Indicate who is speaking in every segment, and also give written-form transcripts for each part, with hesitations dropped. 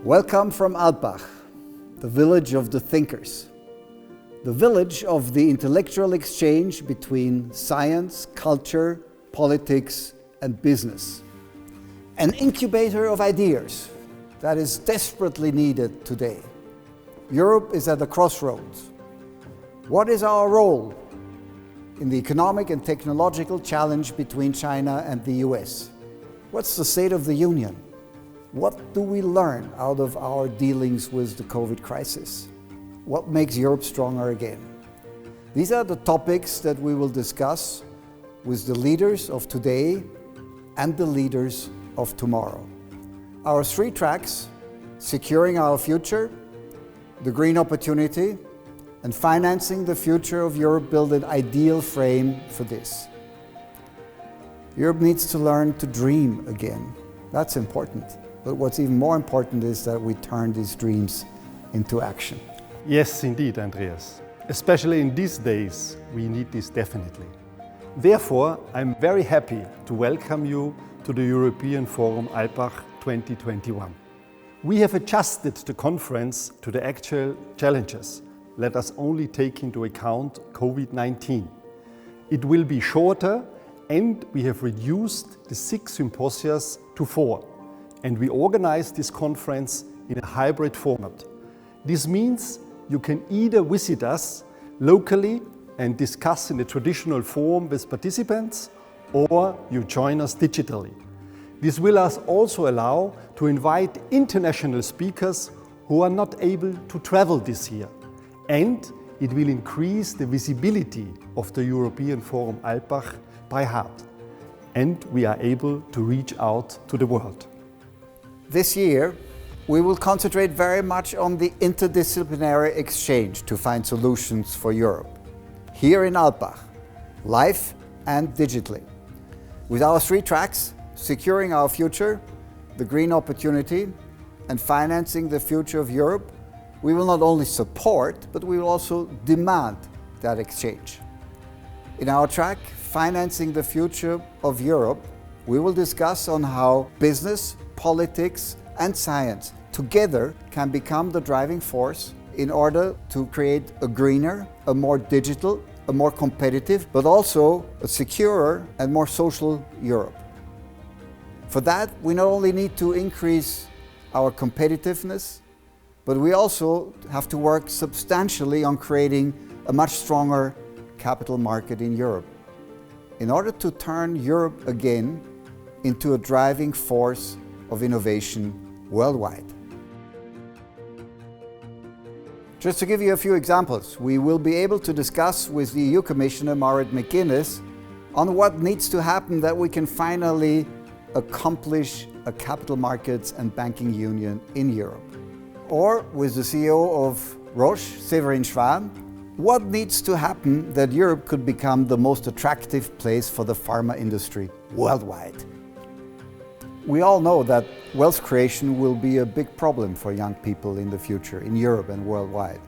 Speaker 1: Welcome from Alpbach, the village of the thinkers, the village of the intellectual exchange between science, culture, politics, and business. An incubator of ideas that is desperately needed today. Europe is at a crossroads. What is our role in the economic and technological challenge between China and the US? What's the state of the union? What do we learn out of our dealings with the COVID crisis? What makes Europe stronger again? These are the topics that we will discuss with the leaders of today and the leaders of tomorrow. Our three tracks: securing our future, the green opportunity, and financing the future of Europe, build an ideal frame for this. Europe needs to learn to dream again. That's important. But what's even more important is that we turn these dreams into action.
Speaker 2: Yes, indeed, Andreas. Especially in these days, we need this definitely. Therefore, I'm very happy to welcome you to the European Forum Alpbach 2021. We have adjusted the conference to the actual challenges. Let us only take into account COVID-19. It will be shorter, and we have reduced the 6 symposia to 4. And we organize this conference in a hybrid format. This means you can either visit us locally and discuss in the traditional forum with participants, or you join us digitally. This will also allow to invite international speakers who are not able to travel this year. And it will increase the visibility of the European Forum Alpbach by heart. And we are able to reach out to the world.
Speaker 1: This year, we will concentrate very much on the interdisciplinary exchange to find solutions for Europe, here in Alpbach, live and digitally. With our 3 tracks: securing our future, the green opportunity, and financing the future of Europe, we will not only support, but we will also demand that exchange. In our track, financing the future of Europe, we will discuss on how business, politics, and science together can become the driving force in order to create a greener, a more digital, a more competitive, but also a securer and more social Europe. For that, we not only need to increase our competitiveness, but we also have to work substantially on creating a much stronger capital market in Europe, in order to turn Europe again into a driving force of innovation worldwide. Just to give you a few examples, we will be able to discuss with the EU Commissioner Marit McGuinness on what needs to happen that we can finally accomplish a capital markets and banking union in Europe. Or with the CEO of Roche, Severin Schwan, what needs to happen that Europe could become the most attractive place for the pharma industry worldwide. We all know that wealth creation will be a big problem for young people in the future, in Europe and worldwide.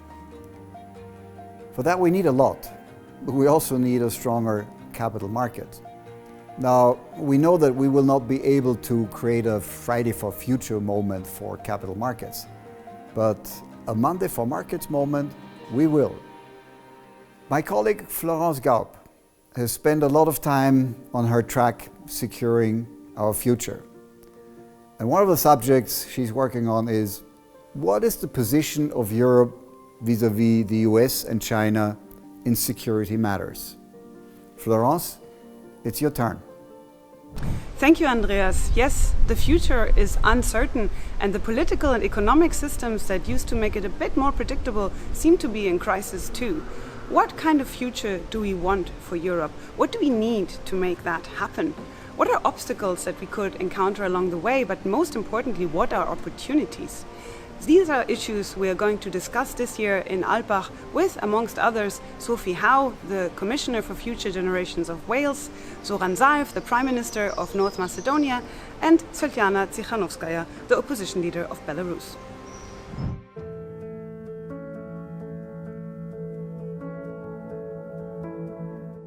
Speaker 1: For that we need a lot, but we also need a stronger capital market. Now, we know that we will not be able to create a Friday for Future moment for capital markets, but a Monday for Markets moment we will. My colleague Florence Gaub has spent a lot of time on her track securing our future. And one of the subjects she's working on is, what is the position of Europe vis-à-vis the US and China in security matters? Florence, it's your turn.
Speaker 3: Thank you, Andreas. Yes, the future is uncertain, and the political and economic systems that used to make it a bit more predictable seem to be in crisis too. What kind of future do we want for Europe? What do we need to make that happen? What are obstacles that we could encounter along the way, but most importantly, what are opportunities? These are issues we are going to discuss this year in Alpbach with, amongst others, Sophie Howe, the Commissioner for Future Generations of Wales, Zoran Zaev, the Prime Minister of North Macedonia, and Svetlana Tsikhanouskaya, the opposition leader of Belarus.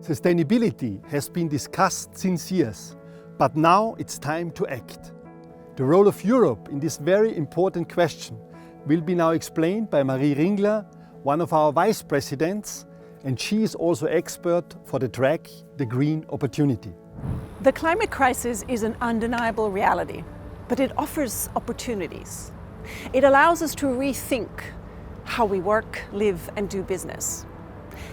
Speaker 2: Sustainability has been discussed since years, but now it's time to act. The role of Europe in this very important question will be now explained by Marie Ringler, one of our vice presidents, and she is also expert for the track, the green opportunity.
Speaker 4: The climate crisis is an undeniable reality, but it offers opportunities. It allows us to rethink how we work, live, and do business.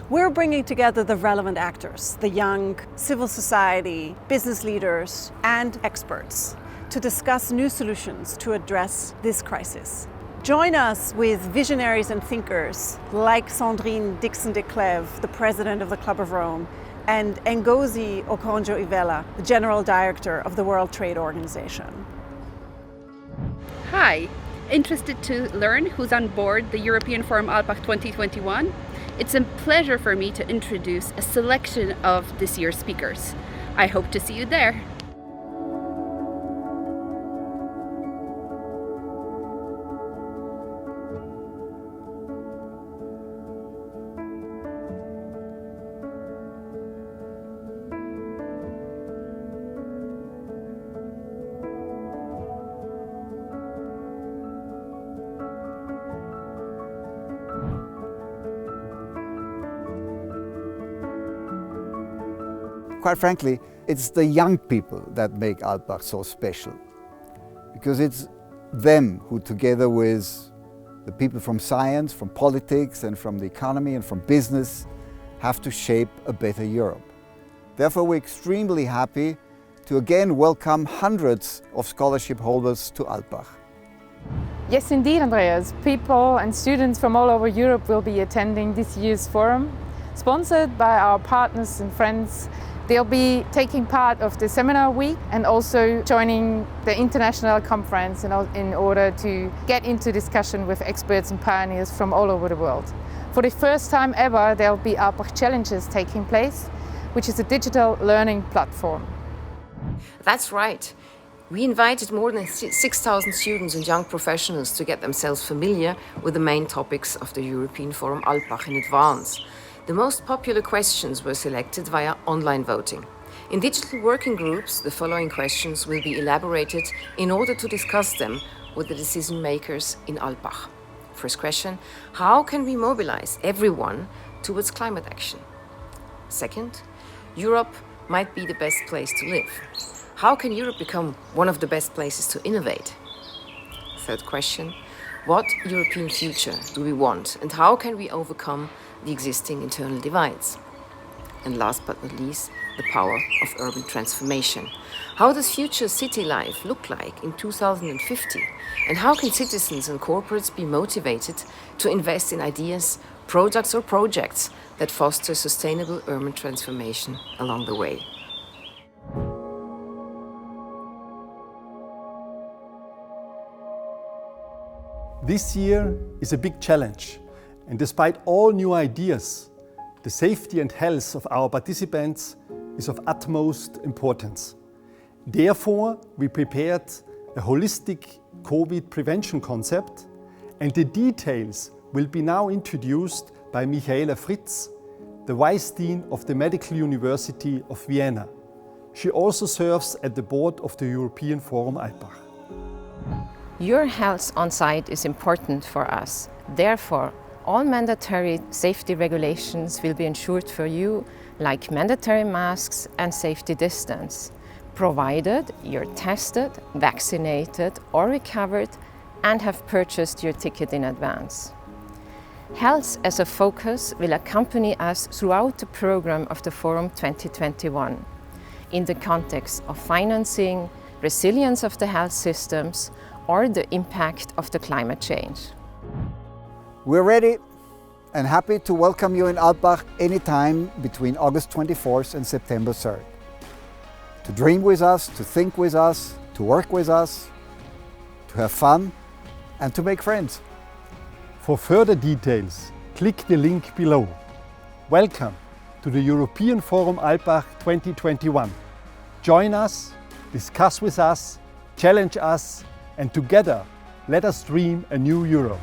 Speaker 4: We're bringing together the relevant actors, the young, civil society, business leaders, and experts to discuss new solutions to address this crisis. Join us with visionaries and thinkers like Sandrine Dixon de Clèves, the president of the Club of Rome, and Ngozi Okonjo-Iweala, the general director of the World Trade Organization.
Speaker 5: Hi, interested to learn who's on board the European Forum Alpbach 2021? It's a pleasure for me to introduce a selection of this year's speakers. I hope to see you there.
Speaker 1: Quite frankly, it's the young people that make Alpbach so special, because it's them who, together with the people from science, from politics, and from the economy and from business, have to shape a better Europe. Therefore, we're extremely happy to again welcome hundreds of scholarship holders to Alpbach.
Speaker 6: Yes, indeed, Andreas. People and students from all over Europe will be attending this year's forum, sponsored by our partners and friends. They'll be taking part of the seminar week and also joining the international conference in order to get into discussion with experts and pioneers from all over the world. For the first time ever, there'll be Alpbach Challenges taking place, which is a digital learning platform.
Speaker 7: That's right. We invited more than 6,000 students and young professionals to get themselves familiar with the main topics of the European Forum Alpbach in advance. The most popular questions were selected via online voting. In digital working groups, the following questions will be elaborated in order to discuss them with the decision makers in Alpbach. First question: how can we mobilize everyone towards climate action? Second, Europe might be the best place to live. How can Europe become one of the best places to innovate? Third question: what European future do we want, and how can we overcome the existing internal divides? And last but not least, the power of urban transformation. How does future city life look like in 2050? And how can citizens and corporates be motivated to invest in ideas, products or projects that foster sustainable urban transformation along the way?
Speaker 2: This year is a big challenge, and despite all new ideas, the safety and health of our participants is of utmost importance. Therefore, we prepared a holistic COVID prevention concept, and the details will be now introduced by Michaela Fritz, the Vice Dean of the Medical University of Vienna. She also serves at the board of the European Forum Alpbach.
Speaker 7: Your health on site is important for us. Therefore, all mandatory safety regulations will be ensured for you, like mandatory masks and safety distance, provided you're tested, vaccinated or recovered and have purchased your ticket in advance. Health as a focus will accompany us throughout the program of the Forum 2021, in the context of financing, resilience of the health systems, or the impact of the climate change.
Speaker 1: We're ready and happy to welcome you in Alpbach anytime between August 24th and September 3rd. To dream with us, to think with us, to work with us, to have fun and to make friends.
Speaker 2: For further details, click the link below. Welcome to the European Forum Alpbach 2021. Join us, discuss with us, challenge us, and together let us dream a new Europe.